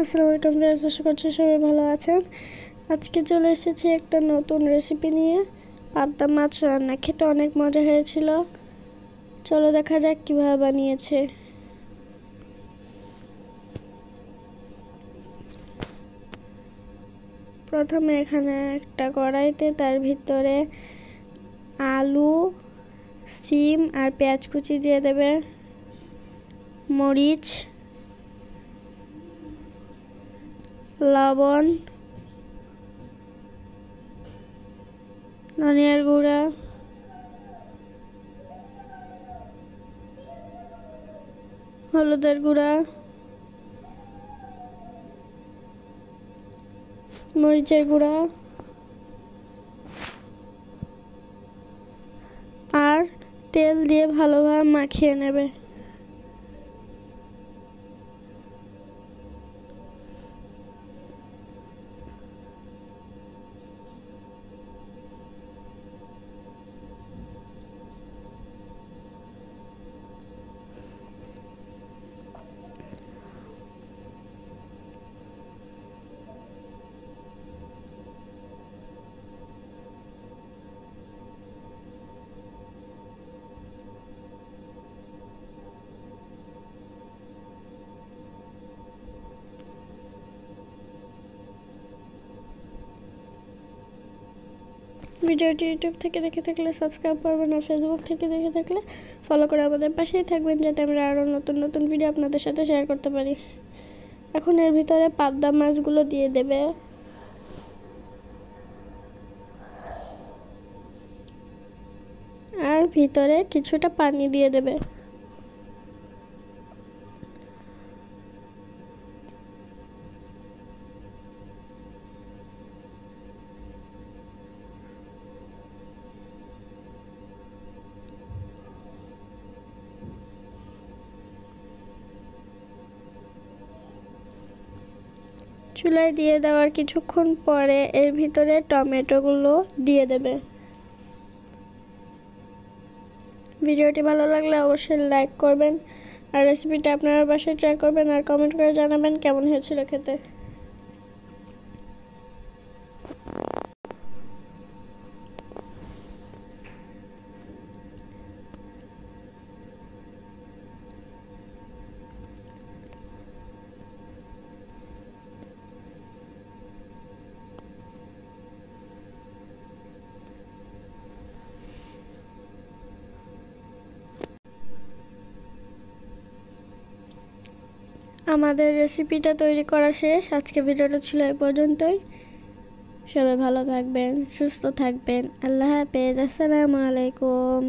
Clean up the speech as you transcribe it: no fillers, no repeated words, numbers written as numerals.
আসসালামু আলাইকুম ভিউয়ার্স, আশা করছি সবাই ভালো আছেন। আজকে চলে এসেছি একটা নতুন রেসিপি নিয়ে। পাবদা মাছ রান্না খেতে অনেক মজা হয়েছিল। চলো দেখা যাক কিভাবে বানিয়েছে। প্রথমে এখানে একটা কড়াইতে তার ভিতরে আলু, সিম আর পেঁয়াজ কুচি দিয়ে দেবে, মরিচ, লবণ, ধনিয়ার গুঁড়া, হলুদের গুঁড়া, মরিচের গুঁড়া আর তেল দিয়ে ভালোভাবে মাখিয়ে নেবে। ভিডিওটি ইউটিউব থেকে দেখে থাকলে সাবস্ক্রাইব করবেন আর ফেসবুক থেকে দেখে থাকলে ফলো করে আমাদের পাশেই থাকবেন, যাতে আমরা আরও নতুন নতুন ভিডিও আপনাদের সাথে শেয়ার করতে পারি। এখন এর ভিতরে পাবদা মাছগুলো দিয়ে দেবে। আর ভিতরে কিছুটা পানি দিয়ে দেবে। চুলায় দিয়ে দেওয়ার কিছুক্ষণ পরে এর ভিতরে টমেটোগুলো দিয়ে দেবে। ভিডিওটি ভালো লাগলে অবশ্যই লাইক করবেন আর রেসিপিটা আপনারা বাসায় ট্রাই করবেন আর কমেন্ট করে জানাবেন কেমন হয়েছিল খেতে। আমাদের রেসিপিটা তৈরি করা শেষ। আজকে ভিডিওটা ছিল এই পর্যন্তই। সবাই ভালো থাকবেন, সুস্থ থাকবেন। আল্লাহ হাফেজ। আসসালামু আলাইকুম।